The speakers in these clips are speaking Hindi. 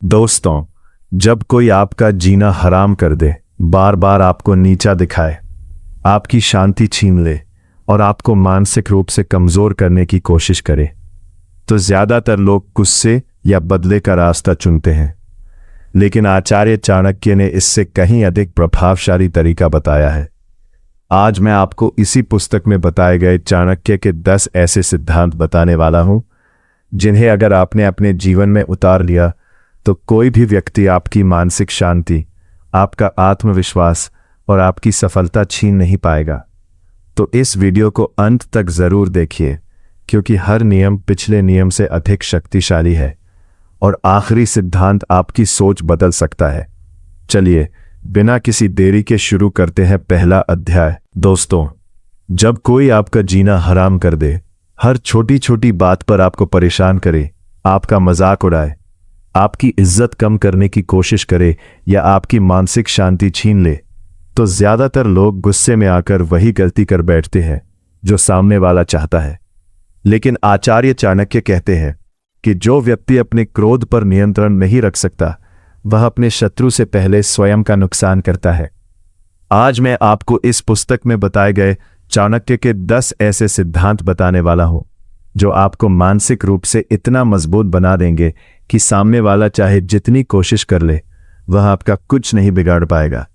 दोस्तों, जब कोई आपका जीना हराम कर दे, बार बार आपको नीचा दिखाए, आपकी शांति छीन ले और आपको मानसिक रूप से कमजोर करने की कोशिश करे, तो ज्यादातर लोग गुस्से या बदले का रास्ता चुनते हैं। लेकिन आचार्य चाणक्य ने इससे कहीं अधिक प्रभावशाली तरीका बताया है। आज मैं आपको इसी पुस्तक में बताए गए चाणक्य के 10 ऐसे सिद्धांत बताने वाला हूं, जिन्हें अगर आपने अपने जीवन में उतार लिया तो कोई भी व्यक्ति आपकी मानसिक शांति, आपका आत्मविश्वास और आपकी सफलता छीन नहीं पाएगा। तो इस वीडियो को अंत तक जरूर देखिए, क्योंकि हर नियम पिछले नियम से अधिक शक्तिशाली है और आखिरी सिद्धांत आपकी सोच बदल सकता है। चलिए बिना किसी देरी के शुरू करते हैं पहला अध्याय। दोस्तों, जब कोई आपका जीना हराम कर दे, हर छोटी छोटी बात पर आपको परेशान करे, आपका मजाक उड़ाए, आपकी इज्जत कम करने की कोशिश करे या आपकी मानसिक शांति छीन ले, तो ज्यादातर लोग गुस्से में आकर वही गलती कर बैठते हैं जो सामने वाला चाहता है। लेकिन आचार्य चाणक्य कहते हैं कि जो व्यक्ति अपने क्रोध पर नियंत्रण नहीं रख सकता, वह अपने शत्रु से पहले स्वयं का नुकसान करता है। आज मैं आपको इस पुस्तक में बताए गए चाणक्य के 10 ऐसे सिद्धांत बताने वाला हूं, जो आपको मानसिक रूप से इतना मजबूत बना देंगे कि सामने वाला चाहे जितनी कोशिश कर ले, वह आपका कुछ नहीं बिगाड़ पाएगा।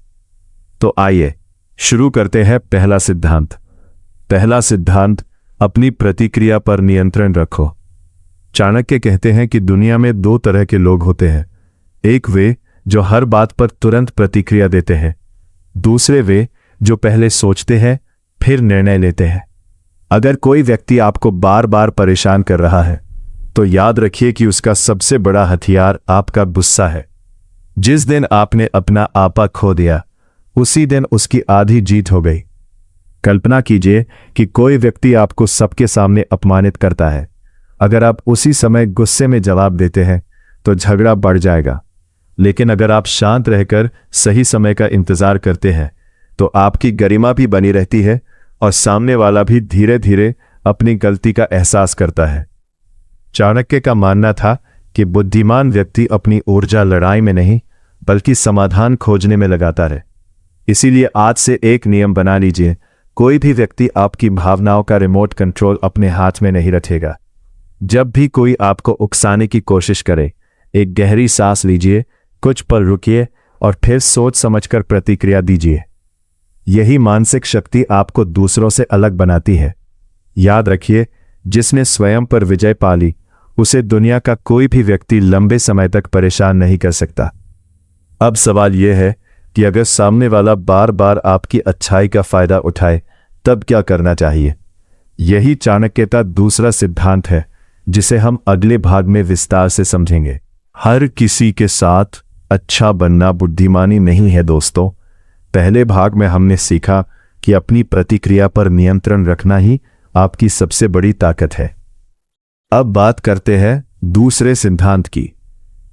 तो आइए शुरू करते हैं पहला सिद्धांत। पहला सिद्धांत, अपनी प्रतिक्रिया पर नियंत्रण रखो। चाणक्य कहते हैं कि दुनिया में 2 तरह के लोग होते हैं। एक वे जो हर बात पर तुरंत प्रतिक्रिया देते हैं, दूसरे वे जो पहले सोचते हैं फिर निर्णय लेते हैं। अगर कोई व्यक्ति आपको बार बार परेशान कर रहा है, तो याद रखिए कि उसका सबसे बड़ा हथियार आपका गुस्सा है। जिस दिन आपने अपना आपा खो दिया, उसी दिन उसकी आधी जीत हो गई। कल्पना कीजिए कि कोई व्यक्ति आपको सबके सामने अपमानित करता है। अगर आप उसी समय गुस्से में जवाब देते हैं तो झगड़ा बढ़ जाएगा। लेकिन अगर आप शांत रहकर सही समय का इंतजार करते हैं, तो आपकी गरिमा भी बनी रहती है और सामने वाला भी धीरे धीरे अपनी गलती का एहसास करता है। चाणक्य का मानना था कि बुद्धिमान व्यक्ति अपनी ऊर्जा लड़ाई में नहीं, बल्कि समाधान खोजने में लगाता रहे। इसीलिए आज से एक नियम बना लीजिए, कोई भी व्यक्ति आपकी भावनाओं का रिमोट कंट्रोल अपने हाथ में नहीं रखेगा। जब भी कोई आपको उकसाने की कोशिश करे, एक गहरी सांस लीजिए, कुछ पल रुकिए और फिर सोच समझकर प्रतिक्रिया दीजिए। यही मानसिक शक्ति आपको दूसरों से अलग बनाती है। याद रखिए, जिसने स्वयं पर विजय पा ली, उसे दुनिया का कोई भी व्यक्ति लंबे समय तक परेशान नहीं कर सकता। अब सवाल यह है कि अगर सामने वाला बार बार आपकी अच्छाई का फायदा उठाए, तब क्या करना चाहिए? यही चाणक्य का दूसरा सिद्धांत है, जिसे हम अगले भाग में विस्तार से समझेंगे। हर किसी के साथ अच्छा बनना बुद्धिमानी नहीं है दोस्तों। पहले भाग में हमने सीखा कि अपनी प्रतिक्रिया पर नियंत्रण रखना ही आपकी सबसे बड़ी ताकत है। अब बात करते हैं दूसरे सिद्धांत की।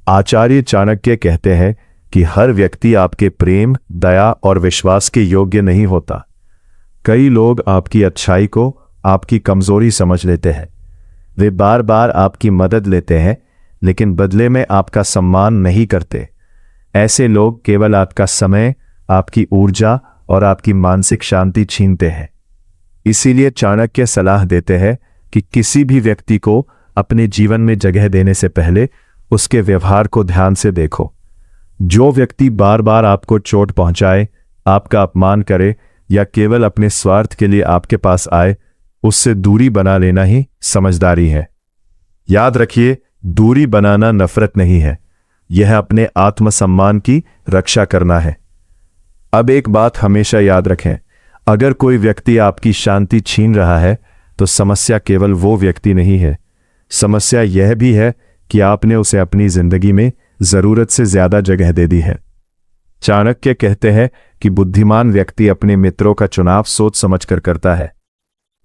आचार्य चाणक्य कहते हैं कि हर व्यक्ति आपके प्रेम, दया और विश्वास के योग्य नहीं होता। कई लोग आपकी अच्छाई को आपकी कमजोरी समझ लेते हैं। वे बार बार आपकी मदद लेते हैं, लेकिन बदले में आपका सम्मान नहीं करते। ऐसे लोग केवल आपका समय, आपकी ऊर्जा और आपकी मानसिक शांति छीनते हैं। इसीलिए चाणक्य सलाह देते हैं कि किसी भी व्यक्ति को अपने जीवन में जगह देने से पहले उसके व्यवहार को ध्यान से देखो। जो व्यक्ति बार बार आपको चोट पहुंचाए, आपका अपमान करे या केवल अपने स्वार्थ के लिए आपके पास आए, उससे दूरी बना लेना ही समझदारी है। याद रखिए, दूरी बनाना नफरत नहीं है, यह अपने आत्मसम्मान की रक्षा करना है। अब एक बात हमेशा याद रखें, अगर कोई व्यक्ति आपकी शांति छीन रहा है, तो समस्या केवल वो व्यक्ति नहीं है। समस्या यह भी है कि आपने उसे अपनी जिंदगी में जरूरत से ज्यादा जगह दे दी है। चाणक्य कहते हैं कि बुद्धिमान व्यक्ति अपने मित्रों का चुनाव सोच समझकर करता है।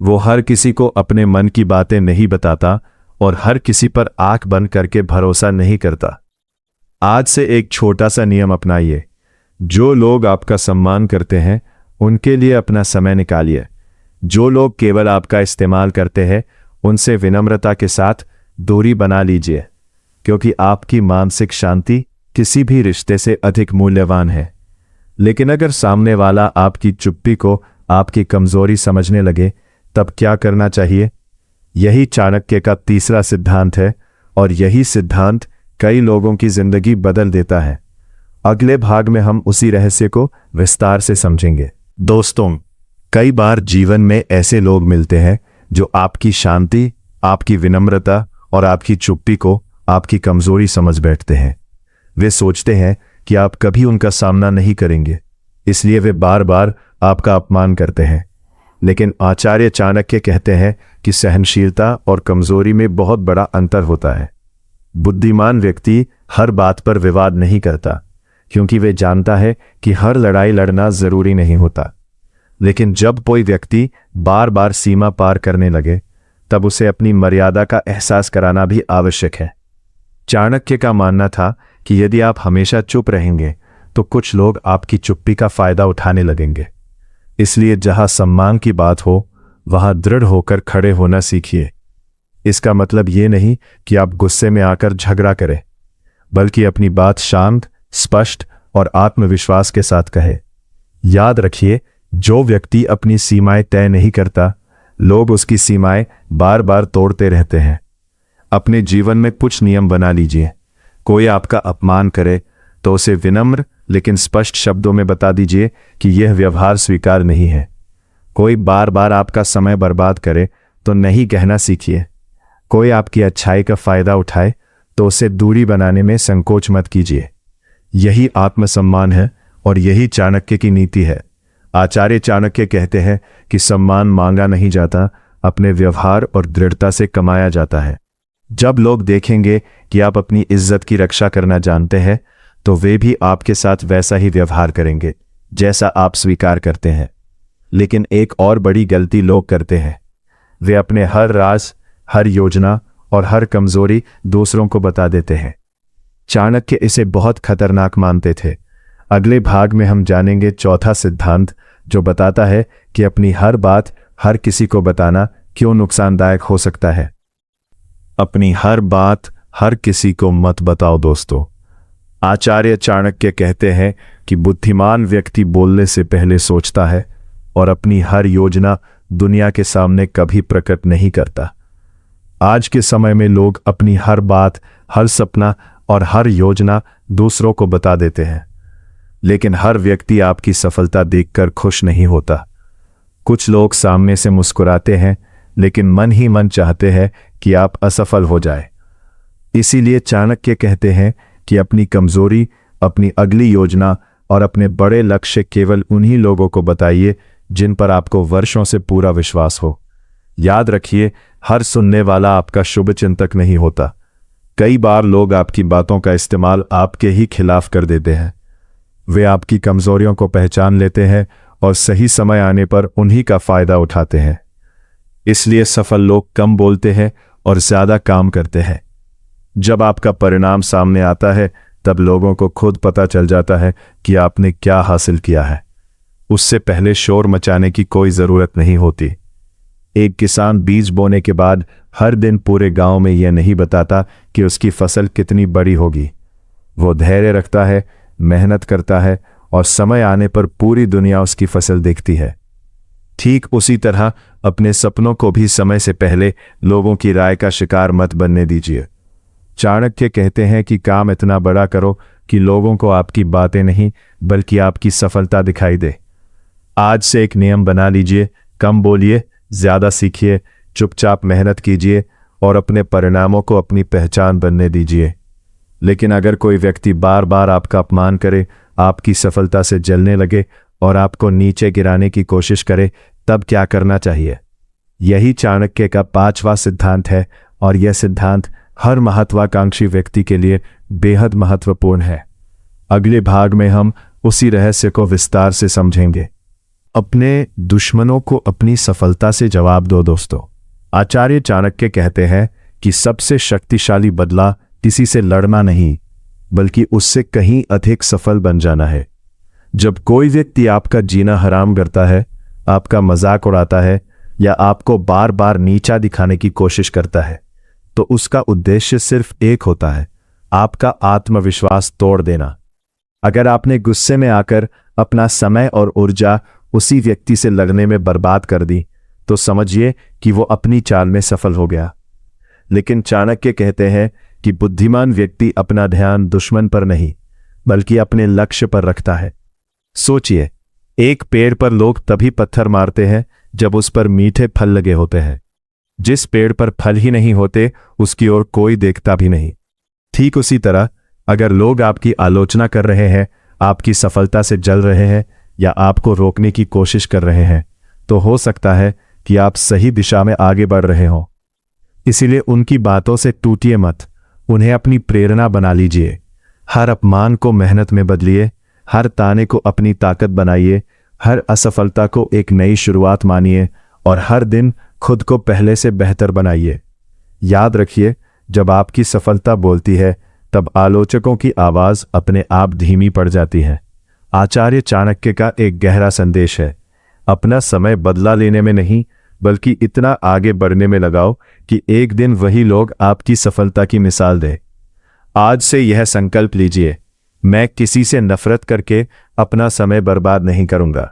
वो हर किसी को अपने मन की बातें नहीं बताता और हर किसी पर आंख बंद करके भरोसा नहीं करता। आज से एक छोटा सा नियम अपनाइए। जो लोग आपका सम्मान करते हैं, उनके लिए अपना समय निकालिए। जो लोग केवल आपका इस्तेमाल करते हैं, उनसे विनम्रता के साथ दूरी बना लीजिए। क्योंकि आपकी मानसिक शांति किसी भी रिश्ते से अधिक मूल्यवान है। लेकिन अगर सामने वाला आपकी चुप्पी को आपकी कमजोरी समझने लगे, तब क्या करना चाहिए? यही चाणक्य का तीसरा सिद्धांत है और यही सिद्धांत कई लोगों की जिंदगी बदल देता है। अगले भाग में हम उसी रहस्य को विस्तार से समझेंगे। दोस्तों, कई बार जीवन में ऐसे लोग मिलते हैं जो आपकी शांति, आपकी विनम्रता और आपकी चुप्पी को आपकी कमजोरी समझ बैठते हैं। वे सोचते हैं कि आप कभी उनका सामना नहीं करेंगे, इसलिए वे बार बार आपका अपमान करते हैं। लेकिन आचार्य चाणक्य कहते हैं कि सहनशीलता और कमजोरी में बहुत बड़ा अंतर होता है। बुद्धिमान व्यक्ति हर बात पर विवाद नहीं करता, क्योंकि वे जानता है कि हर लड़ाई लड़ना जरूरी नहीं होता। लेकिन जब कोई व्यक्ति बार बार सीमा पार करने लगे, तब उसे अपनी मर्यादा का एहसास कराना भी आवश्यक है। चाणक्य का मानना था कि यदि आप हमेशा चुप रहेंगे तो कुछ लोग आपकी चुप्पी का फायदा उठाने लगेंगे। इसलिए जहां सम्मान की बात हो, वहां दृढ़ होकर खड़े होना सीखिए। इसका मतलब ये नहीं कि आप गुस्से में आकर झगड़ा करें, बल्कि अपनी बात शांत, स्पष्ट और आत्मविश्वास के साथ कहे। याद रखिए, जो व्यक्ति अपनी सीमाएं तय नहीं करता, लोग उसकी सीमाएं बार बार तोड़ते रहते हैं। अपने जीवन में कुछ नियम बना लीजिए। कोई आपका अपमान करे तो उसे विनम्र लेकिन स्पष्ट शब्दों में बता दीजिए कि यह व्यवहार स्वीकार नहीं है। कोई बार बार आपका समय बर्बाद करे तो नहीं कहना सीखिए। कोई आपकी अच्छाई का फायदा उठाए तो उसे दूरी बनाने में संकोच मत कीजिए। यही आत्मसम्मान है और यही चाणक्य की नीति है। आचार्य चाणक्य कहते हैं कि सम्मान मांगा नहीं जाता, अपने व्यवहार और दृढ़ता से कमाया जाता है। जब लोग देखेंगे कि आप अपनी इज्जत की रक्षा करना जानते हैं, तो वे भी आपके साथ वैसा ही व्यवहार करेंगे जैसा आप स्वीकार करते हैं। लेकिन एक और बड़ी गलती लोग करते हैं। वे अपने हर राज, हर योजना और हर कमजोरी दूसरों को बता देते हैं। चाणक्य इसे बहुत खतरनाक मानते थे। अगले भाग में हम जानेंगे चौथा सिद्धांत, जो बताता है कि अपनी हर बात हर किसी को बताना क्यों नुकसानदायक हो सकता है। अपनी हर बात हर किसी को मत बताओ दोस्तों। आचार्य चाणक्य कहते हैं कि बुद्धिमान व्यक्ति बोलने से पहले सोचता है और अपनी हर योजना दुनिया के सामने कभी प्रकट नहीं करता। आज के समय में लोग अपनी हर बात, हर सपना और हर योजना दूसरों को बता देते हैं, लेकिन हर व्यक्ति आपकी सफलता देखकर खुश नहीं होता। कुछ लोग सामने से मुस्कुराते हैं, लेकिन मन ही मन चाहते हैं कि आप असफल हो जाए। इसीलिए चाणक्य कहते हैं कि अपनी कमजोरी, अपनी अगली योजना और अपने बड़े लक्ष्य केवल उन्हीं लोगों को बताइए जिन पर आपको वर्षों से पूरा विश्वास हो। याद रखिए, हर सुनने वाला आपका शुभचिंतक नहीं होता। कई बार लोग आपकी बातों का इस्तेमाल आपके ही खिलाफ कर देते हैं। वे आपकी कमजोरियों को पहचान लेते हैं और सही समय आने पर उन्हीं का फायदा उठाते हैं। इसलिए सफल लोग कम बोलते हैं और ज्यादा काम करते हैं। जब आपका परिणाम सामने आता है, तब लोगों को खुद पता चल जाता है कि आपने क्या हासिल किया है। उससे पहले शोर मचाने की कोई जरूरत नहीं होती। एक किसान बीज बोने के बाद हर दिन पूरे गांव में यह नहीं बताता कि उसकी फसल कितनी बड़ी होगी। वो धैर्य रखता है, मेहनत करता है और समय आने पर पूरी दुनिया उसकी फसल देखती है। ठीक उसी तरह अपने सपनों को भी समय से पहले लोगों की राय का शिकार मत बनने दीजिए। चाणक्य कहते हैं कि काम इतना बड़ा करो कि लोगों को आपकी बातें नहीं बल्कि आपकी सफलता दिखाई दे। आज से एक नियम बना लीजिए, कम बोलिए, ज्यादा सीखिए, चुपचाप मेहनत कीजिए और अपने परिणामों को अपनी पहचान बनने दीजिए। लेकिन अगर कोई व्यक्ति बार बार आपका अपमान करे, आपकी सफलता से जलने लगे और आपको नीचे गिराने की कोशिश करे, तब क्या करना चाहिए? यही चाणक्य का 5वां सिद्धांत है और यह सिद्धांत हर महत्वाकांक्षी व्यक्ति के लिए बेहद महत्वपूर्ण है। अगले भाग में हम उसी रहस्य को विस्तार से समझेंगे। अपने दुश्मनों को अपनी सफलता से जवाब दो दोस्तों। आचार्य चाणक्य कहते हैं कि सबसे शक्तिशाली बदला किसी से लड़ना नहीं, बल्कि उससे कहीं अधिक सफल बन जाना है। जब कोई व्यक्ति आपका जीना हराम करता है, आपका मजाक उड़ाता है या आपको बार बार नीचा दिखाने की कोशिश करता है, तो उसका उद्देश्य सिर्फ एक होता है, आपका आत्मविश्वास तोड़ देना। अगर आपने गुस्से में आकर अपना समय और ऊर्जा उसी व्यक्ति से लड़ने में बर्बाद कर दी, तो समझिए कि वो अपनी चाल में सफल हो गया। लेकिन चाणक्य कहते हैं कि बुद्धिमान व्यक्ति अपना ध्यान दुश्मन पर नहीं, बल्कि अपने लक्ष्य पर रखता है। सोचिए, एक पेड़ पर लोग तभी पत्थर मारते हैं जब उस पर मीठे फल लगे होते हैं। जिस पेड़ पर फल ही नहीं होते, उसकी ओर कोई देखता भी नहीं। ठीक उसी तरह, अगर लोग आपकी आलोचना कर रहे हैं, आपकी सफलता से जल रहे हैं या आपको रोकने की कोशिश कर रहे हैं, तो हो सकता है कि आप सही दिशा में आगे बढ़ रहे हों। इसीलिए उनकी बातों से टूटिए मत, उन्हें अपनी प्रेरणा बना लीजिए। हर अपमान को मेहनत में बदलिए, हर ताने को अपनी ताकत बनाइए, हर असफलता को एक नई शुरुआत मानिए और हर दिन खुद को पहले से बेहतर बनाइए। याद रखिए, जब आपकी सफलता बोलती है, तब आलोचकों की आवाज अपने आप धीमी पड़ जाती है। आचार्य चाणक्य का एक गहरा संदेश है, अपना समय बदला लेने में नहीं, बल्कि इतना आगे बढ़ने में लगाओ कि एक दिन वही लोग आपकी सफलता की मिसाल दें। आज से यह संकल्प लीजिए, मैं किसी से नफरत करके अपना समय बर्बाद नहीं करूंगा।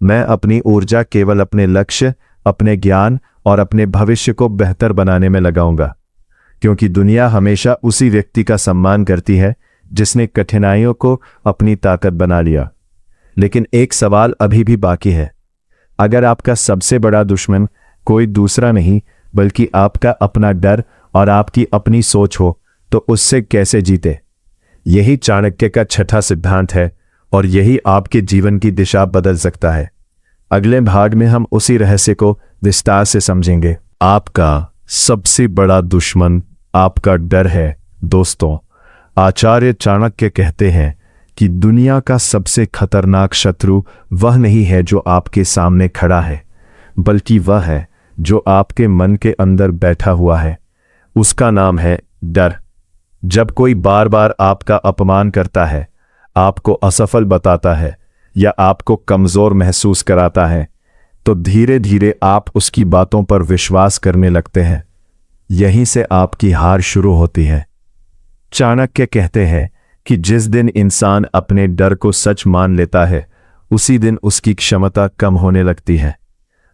मैं अपनी ऊर्जा केवल अपने लक्ष्य, अपने ज्ञान और अपने भविष्य को बेहतर बनाने में लगाऊंगा। क्योंकि दुनिया हमेशा उसी व्यक्ति का सम्मान करती है जिसने कठिनाइयों को अपनी ताकत बना लिया। लेकिन एक सवाल अभी भी बाकी है। अगर आपका सबसे बड़ा दुश्मन कोई दूसरा नहीं, बल्कि आपका अपना डर और आपकी अपनी सोच हो, तो उससे कैसे जीते? यही चाणक्य का छठा सिद्धांत है और यही आपके जीवन की दिशा बदल सकता है। अगले भाग में हम उसी रहस्य को विस्तार से समझेंगे। आपका सबसे बड़ा दुश्मन आपका डर है। दोस्तों, आचार्य चाणक्य कहते हैं कि दुनिया का सबसे खतरनाक शत्रु वह नहीं है जो आपके सामने खड़ा है, बल्कि वह है जो आपके मन के अंदर बैठा हुआ है। उसका नाम है डर। जब कोई बार बार आपका अपमान करता है, आपको असफल बताता है या आपको कमजोर महसूस कराता है, तो धीरे धीरे आप उसकी बातों पर विश्वास करने लगते हैं। यहीं से आपकी हार शुरू होती है। चाणक्य कहते हैं कि जिस दिन इंसान अपने डर को सच मान लेता है, उसी दिन उसकी क्षमता कम होने लगती है।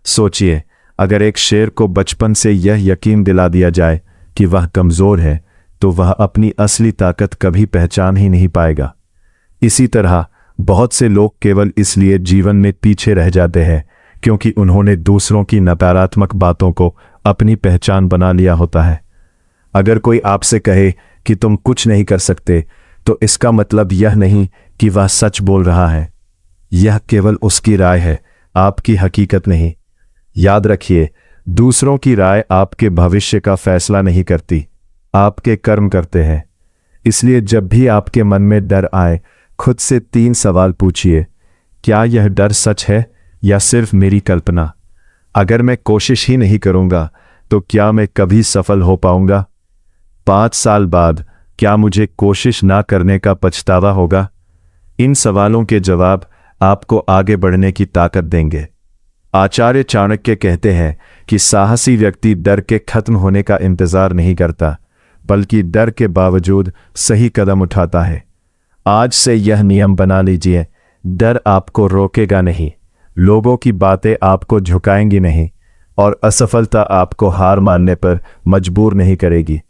सोचिए, अगर एक शेर को बचपन से यह यकीन दिला दिया जाए कि वह कमजोर है, तो वह अपनी असली ताकत कभी पहचान ही नहीं पाएगा। इसी तरह बहुत से लोग केवल इसलिए जीवन में पीछे रह जाते हैं क्योंकि उन्होंने दूसरों की नकारात्मक बातों को अपनी पहचान बना लिया होता है। अगर कोई आपसे कहे कि तुम कुछ नहीं कर सकते, तो इसका मतलब यह नहीं कि वह सच बोल रहा है। यह केवल उसकी राय है, आपकी हकीकत नहीं। याद रखिए, दूसरों की राय आपके भविष्य का फैसला नहीं करती, आपके कर्म करते हैं। इसलिए जब भी आपके मन में डर आए, खुद से 3 सवाल पूछिए। क्या यह डर सच है या सिर्फ मेरी कल्पना? अगर मैं कोशिश ही नहीं करूंगा, तो क्या मैं कभी सफल हो पाऊंगा? 5 साल बाद क्या मुझे कोशिश ना करने का पछतावा होगा? इन सवालों के जवाब आपको आगे बढ़ने की ताकत देंगे। आचार्य चाणक्य कहते हैं कि साहसी व्यक्ति डर के खत्म होने का इंतजार नहीं करता, बल्कि डर के बावजूद सही कदम उठाता है। आज से यह नियम बना लीजिए, डर आपको रोकेगा नहीं, लोगों की बातें आपको झुकाएंगी नहीं, और असफलता आपको हार मानने पर मजबूर नहीं करेगी।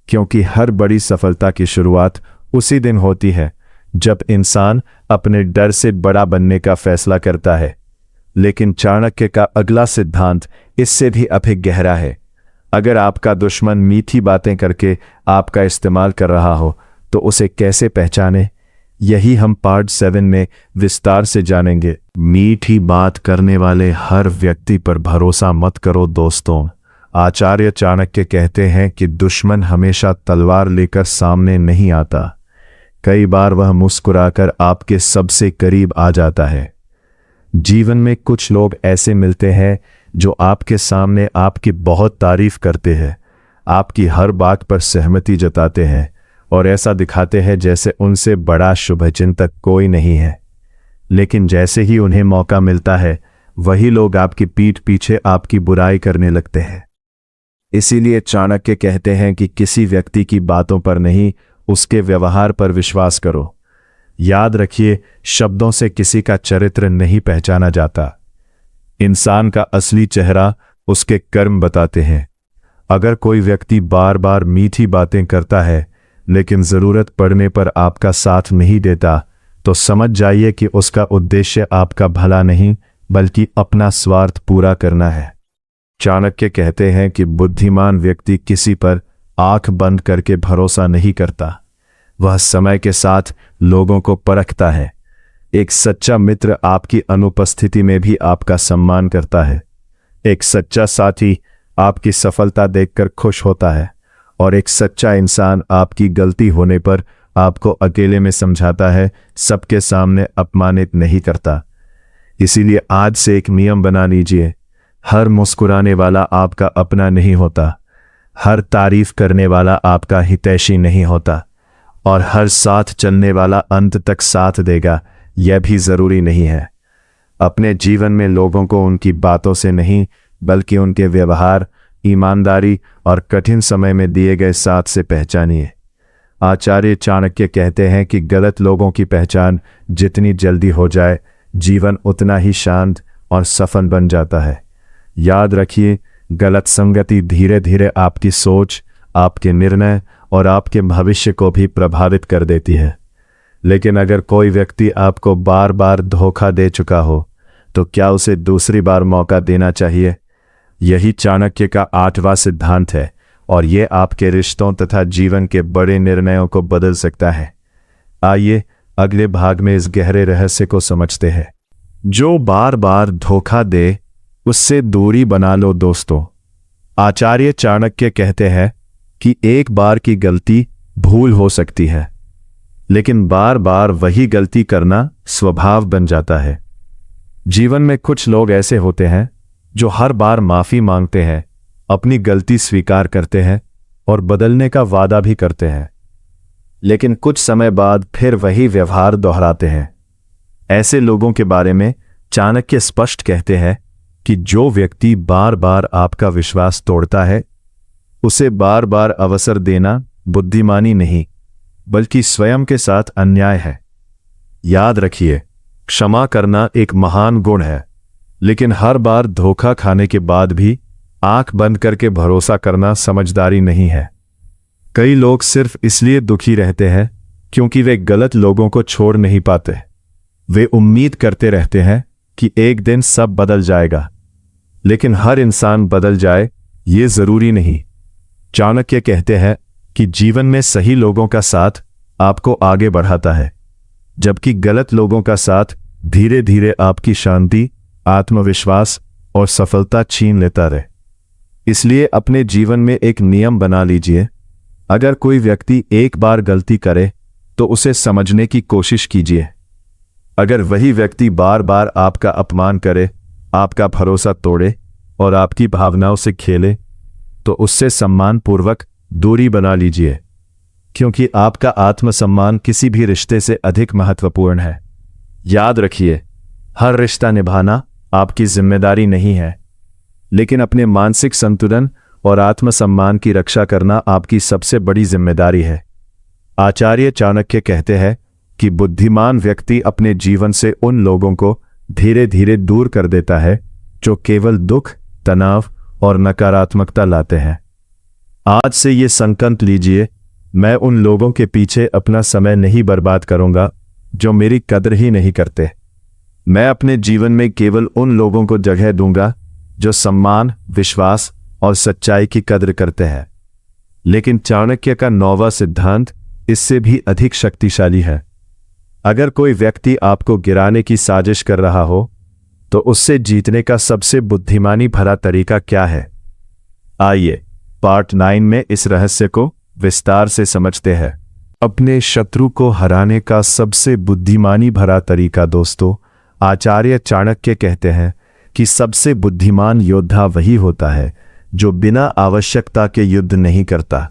क्योंकि हर बड़ी सफलता की शुरुआत उसी दिन होती है जब इंसान अपने डर से बड़ा बनने का फैसला करता है। लेकिन चाणक्य का अगला सिद्धांत इससे भी अधिक गहरा है। अगर आपका दुश्मन मीठी बातें करके आपका इस्तेमाल कर रहा हो, तो उसे कैसे पहचाने? यही हम पार्ट 7 में विस्तार से जानेंगे। मीठी बात करने वाले हर व्यक्ति पर भरोसा मत करो दोस्तों। आचार्य चाणक्य कहते हैं कि दुश्मन हमेशा तलवार लेकर सामने नहीं आता, कई बार वह मुस्कुराकर आपके सबसे करीब आ जाता है। जीवन में कुछ लोग ऐसे मिलते हैं जो आपके सामने आपकी बहुत तारीफ करते हैं, आपकी हर बात पर सहमति जताते हैं और ऐसा दिखाते हैं जैसे उनसे बड़ा शुभचिंतक कोई नहीं है। लेकिन जैसे ही उन्हें मौका मिलता है, वही लोग आपकी पीठ पीछे आपकी बुराई करने लगते हैं। इसीलिए चाणक्य कहते हैं कि किसी व्यक्ति की बातों पर नहीं, उसके व्यवहार पर विश्वास करो। याद रखिए, शब्दों से किसी का चरित्र नहीं पहचाना जाता। इंसान का असली चेहरा उसके कर्म बताते हैं। अगर कोई व्यक्ति बार बार मीठी बातें करता है लेकिन जरूरत पड़ने पर आपका साथ नहीं देता, तो समझ जाइए कि उसका उद्देश्य आपका भला नहीं बल्कि अपना स्वार्थ पूरा करना है। चाणक्य कहते हैं कि बुद्धिमान व्यक्ति किसी पर आंख बंद करके भरोसा नहीं करता, वह समय के साथ लोगों को परखता है। एक सच्चा मित्र आपकी अनुपस्थिति में भी आपका सम्मान करता है। एक सच्चा साथी आपकी सफलता देखकर खुश होता है और एक सच्चा इंसान आपकी गलती होने पर आपको अकेले में समझाता है, सबके सामने अपमानित नहीं करता। इसीलिए आज से एक नियम बना लीजिए, हर मुस्कुराने वाला आपका अपना नहीं होता, हर तारीफ करने वाला आपका हितैषी नहीं होता, और हर साथ चलने वाला अंत तक साथ देगा यह भी जरूरी नहीं है। अपने जीवन में लोगों को उनकी बातों से नहीं बल्कि उनके व्यवहार, ईमानदारी और कठिन समय में दिए गए साथ से पहचानिए। आचार्य चाणक्य कहते हैं कि गलत लोगों की पहचान जितनी जल्दी हो जाए, जीवन उतना ही शांत और सफल बन जाता है। याद रखिए, गलत संगति धीरे धीरे आपकी सोच, आपके निर्णय और आपके भविष्य को भी प्रभावित कर देती है। लेकिन अगर कोई व्यक्ति आपको बार बार धोखा दे चुका हो तो क्या उसे दूसरी बार मौका देना चाहिए? यही चाणक्य का 8वां सिद्धांत है और यह आपके रिश्तों तथा जीवन के बड़े निर्णयों को बदल सकता है। आइए अगले भाग में इस गहरे रहस्य को समझते हैं। जो बार बार धोखा दे उससे दूरी बना लो दोस्तों। आचार्य चाणक्य कहते हैं कि एक बार की गलती भूल हो सकती है, लेकिन बार बार वही गलती करना स्वभाव बन जाता है। जीवन में कुछ लोग ऐसे होते हैं जो हर बार माफी मांगते हैं, अपनी गलती स्वीकार करते हैं और बदलने का वादा भी करते हैं, लेकिन कुछ समय बाद फिर वही व्यवहार दोहराते हैं। ऐसे लोगों के बारे में चाणक्य स्पष्ट कहते हैं कि जो व्यक्ति बार बार आपका विश्वास तोड़ता है, उसे बार बार अवसर देना बुद्धिमानी नहीं बल्कि स्वयं के साथ अन्याय है। याद रखिए, क्षमा करना एक महान गुण है, लेकिन हर बार धोखा खाने के बाद भी आंख बंद करके भरोसा करना समझदारी नहीं है। कई लोग सिर्फ इसलिए दुखी रहते हैं क्योंकि वे गलत लोगों को छोड़ नहीं पाते। वे उम्मीद करते रहते हैं कि एक दिन सब बदल जाएगा, लेकिन हर इंसान बदल जाए ये जरूरी नहीं। चाणक्य कहते हैं कि जीवन में सही लोगों का साथ आपको आगे बढ़ाता है, जबकि गलत लोगों का साथ धीरे धीरे आपकी शांति, आत्मविश्वास और सफलता छीन लेता रहे। इसलिए अपने जीवन में एक नियम बना लीजिए, अगर कोई व्यक्ति एक बार गलती करे तो उसे समझने की कोशिश कीजिए। अगर वही व्यक्ति बार बार आपका अपमान करे, आपका भरोसा तोड़े और आपकी भावनाओं से खेले, तो उससे सम्मानपूर्वक दूरी बना लीजिए, क्योंकि आपका आत्मसम्मान किसी भी रिश्ते से अधिक महत्वपूर्ण है। याद रखिए, हर रिश्ता निभाना आपकी जिम्मेदारी नहीं है, लेकिन अपने मानसिक संतुलन और आत्मसम्मान की रक्षा करना आपकी सबसे बड़ी जिम्मेदारी है। आचार्य चाणक्य कहते हैं कि बुद्धिमान व्यक्ति अपने जीवन से उन लोगों को धीरे धीरे दूर कर देता है जो केवल दुख, तनाव और नकारात्मकता लाते हैं। आज से ये संकल्प लीजिए, मैं उन लोगों के पीछे अपना समय नहीं बर्बाद करूंगा जो मेरी कदर ही नहीं करते। मैं अपने जीवन में केवल उन लोगों को जगह दूंगा जो सम्मान, विश्वास और सच्चाई की कदर करते हैं। लेकिन चाणक्य का 9वां सिद्धांत इससे भी अधिक शक्तिशाली है। अगर कोई व्यक्ति आपको गिराने की साजिश कर रहा हो तो उससे जीतने का सबसे बुद्धिमानी भरा तरीका क्या है? आइए पार्ट 9 में इस रहस्य को विस्तार से समझते हैं। अपने शत्रु को हराने का सबसे बुद्धिमानी भरा तरीका दोस्तों, आचार्य चाणक्य कहते हैं कि सबसे बुद्धिमान योद्धा वही होता है जो बिना आवश्यकता के युद्ध नहीं करता,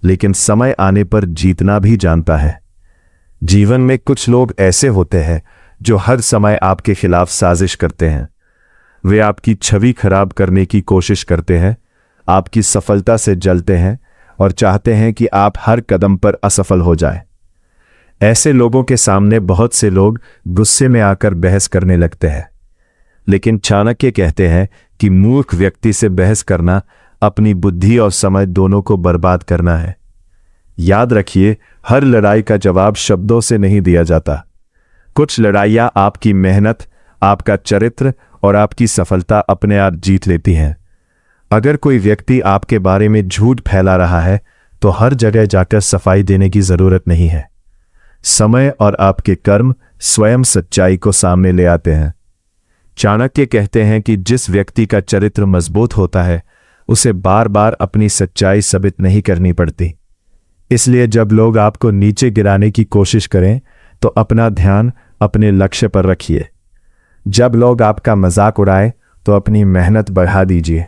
लेकिन समय आने पर जीतना भी जानता है। जीवन में कुछ लोग ऐसे होते हैं जो हर समय आपके खिलाफ साजिश करते हैं। वे आपकी छवि खराब करने की कोशिश करते हैं, आपकी सफलता से जलते हैं और चाहते हैं कि आप हर कदम पर असफल हो जाएं। ऐसे लोगों के सामने बहुत से लोग गुस्से में आकर बहस करने लगते हैं, लेकिन चाणक्य कहते हैं कि मूर्ख व्यक्ति से बहस करना अपनी बुद्धि और समय दोनों को बर्बाद करना है। याद रखिए, हर लड़ाई का जवाब शब्दों से नहीं दिया जाता। कुछ लड़ाइयां आपकी मेहनत, आपका चरित्र और आपकी सफलता अपने आप जीत लेती हैं। अगर कोई व्यक्ति आपके बारे में झूठ फैला रहा है तो हर जगह जाकर सफाई देने की जरूरत नहीं है। समय और आपके कर्म स्वयं सच्चाई को सामने ले आते हैं। चाणक्य कहते हैं कि जिस व्यक्ति का चरित्र मजबूत होता है उसे बार बार अपनी सच्चाई साबित नहीं करनी पड़ती। इसलिए जब लोग आपको नीचे गिराने की कोशिश करें तो अपना ध्यान अपने लक्ष्य पर रखिए। जब लोग आपका मजाक उड़ाएं तो अपनी मेहनत बढ़ा दीजिए।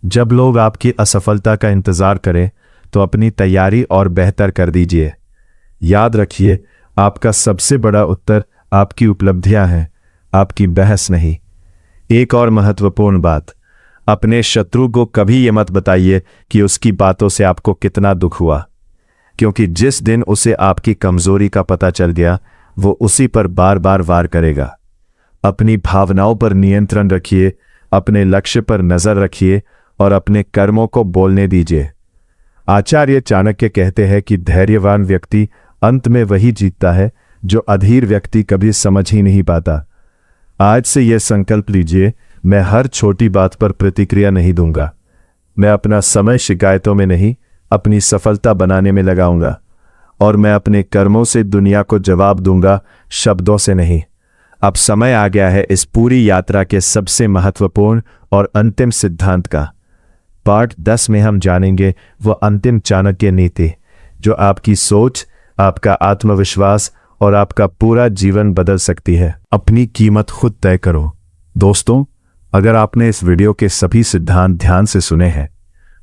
जब लोग आपकी असफलता का इंतजार करें तो अपनी तैयारी और बेहतर कर दीजिए। याद रखिए, आपका सबसे बड़ा उत्तर आपकी उपलब्धियां हैं, आपकी बहस नहीं। एक और महत्वपूर्ण बात, अपने शत्रु को कभी यह मत बताइए कि उसकी बातों से आपको कितना दुख हुआ, क्योंकि जिस दिन उसे आपकी कमजोरी का पता चल गया वो उसी पर बार बार वार करेगा। अपनी भावनाओं पर नियंत्रण रखिए, अपने लक्ष्य पर नजर रखिए और अपने कर्मों को बोलने दीजिए। आचार्य चाणक्य कहते हैं कि धैर्यवान व्यक्ति अंत में वही जीतता है जो अधीर व्यक्ति कभी समझ ही नहीं पाता। आज से यह संकल्प लीजिए, मैं हर छोटी बात पर प्रतिक्रिया नहीं दूंगा। मैं अपना समय शिकायतों में नहीं, अपनी सफलता बनाने में लगाऊंगा और मैं अपने कर्मों से दुनिया को जवाब दूंगा, शब्दों से नहीं। अब समय आ गया है इस पूरी यात्रा के सबसे महत्वपूर्ण और अंतिम सिद्धांत का। पार्ट 10 में हम जानेंगे वो अंतिम चाणक्य नीति जो आपकी सोच, आपका आत्मविश्वास और आपका पूरा जीवन बदल सकती है। अपनी कीमत खुद तय करो। दोस्तों, अगर आपने इस वीडियो के सभी सिद्धांत ध्यान से सुने हैं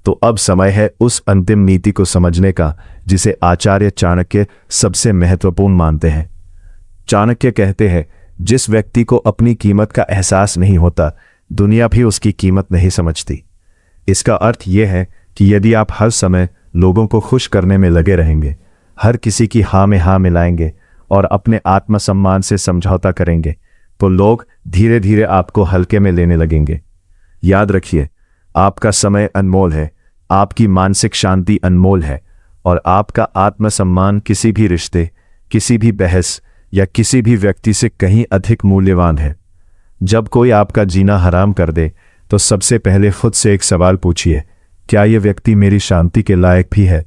तो अब समय है उस अंतिम नीति को समझने का जिसे आचार्य चाणक्य सबसे महत्वपूर्ण मानते हैं। चाणक्य कहते हैं, जिस व्यक्ति को अपनी कीमत का एहसास नहीं होता, दुनिया भी उसकी कीमत नहीं समझती। इसका अर्थ यह है कि यदि आप हर समय लोगों को खुश करने में लगे रहेंगे, हर किसी की हाँ में हाँ मिलाएंगे और अपने आत्मसम्मान से समझौता करेंगे, तो लोग धीरे धीरे आपको हल्के में लेने लगेंगे। याद रखिए, आपका समय अनमोल है, आपकी मानसिक शांति अनमोल है और आपका आत्मसम्मान किसी भी रिश्ते, किसी भी बहस या किसी भी व्यक्ति से कहीं अधिक मूल्यवान है। जब कोई आपका जीना हराम कर दे तो सबसे पहले खुद से एक सवाल पूछिए, क्या यह व्यक्ति मेरी शांति के लायक भी है?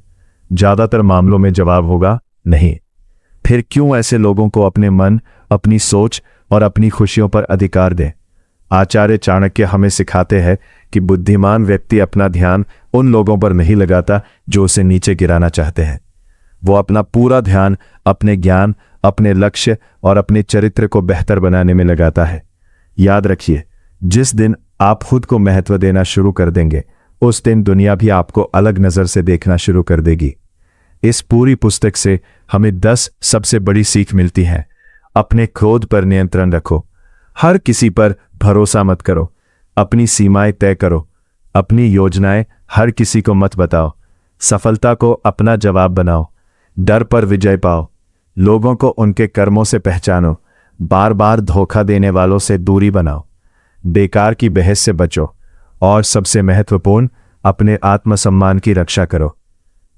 ज्यादातर मामलों में जवाब होगा नहीं। फिर क्यों ऐसे लोगों को अपने मन, अपनी सोच और अपनी खुशियों पर अधिकार दें? आचार्य चाणक्य हमें सिखाते हैं कि बुद्धिमान व्यक्ति अपना ध्यान उन लोगों पर नहीं लगाता जो उसे नीचे गिराना चाहते हैं। वो अपना पूरा ध्यान अपने ज्ञान, अपने लक्ष्य और अपने चरित्र को बेहतर बनाने में लगाता है। याद रखिए, जिस दिन आप खुद को महत्व देना शुरू कर देंगे, उस दिन दुनिया भी आपको अलग नजर से देखना शुरू कर देगी। इस पूरी पुस्तक से हमें 10 सबसे बड़ी सीख मिलती है। अपने क्रोध पर नियंत्रण रखो, हर किसी पर भरोसा मत करो, अपनी सीमाएं तय करो, अपनी योजनाएं हर किसी को मत बताओ, सफलता को अपना जवाब बनाओ, डर पर विजय पाओ, लोगों को उनके कर्मों से पहचानो, बार बार धोखा देने वालों से दूरी बनाओ, बेकार की बहस से बचो और सबसे महत्वपूर्ण, अपने आत्मसम्मान की रक्षा करो।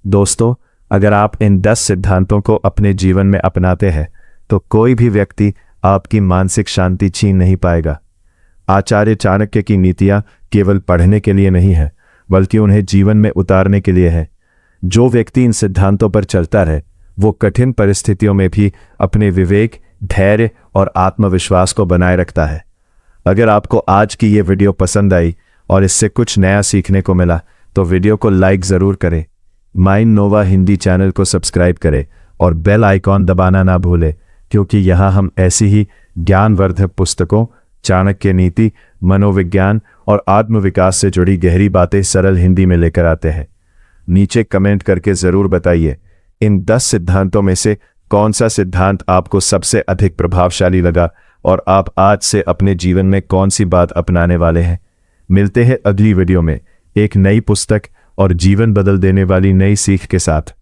दोस्तों, अगर आप इन 10 सिद्धांतों को अपने जीवन में अपनाते हैं तो कोई भी व्यक्ति आपकी मानसिक शांति छीन नहीं पाएगा। आचार्य चाणक्य की नीतियां केवल पढ़ने के लिए नहीं है, बल्कि उन्हें जीवन में उतारने के लिए है। जो व्यक्ति इन सिद्धांतों पर चलता रहे वो कठिन परिस्थितियों में भी अपने विवेक, धैर्य और आत्मविश्वास को बनाए रखता है। अगर आपको आज की ये वीडियो पसंद आई और इससे कुछ नया सीखने को मिला तो वीडियो को लाइक ज़रूर करें, माइंड नोवा हिंदी चैनल को सब्सक्राइब करें और बेल आइकॉन दबाना ना भूलें, क्योंकि यहाँ हम ऐसी ही ज्ञानवर्धक पुस्तकों, चाणक्य नीति, मनोविज्ञान और आत्मविकास से जुड़ी गहरी बातें सरल हिंदी में लेकर आते हैं। नीचे कमेंट करके ज़रूर बताइए, इन 10 सिद्धांतों में से कौन सा सिद्धांत आपको सबसे अधिक प्रभावशाली लगा और आप आज से अपने जीवन में कौन सी बात अपनाने वाले हैं। मिलते हैं अगली वीडियो में एक नई पुस्तक और जीवन बदल देने वाली नई सीख के साथ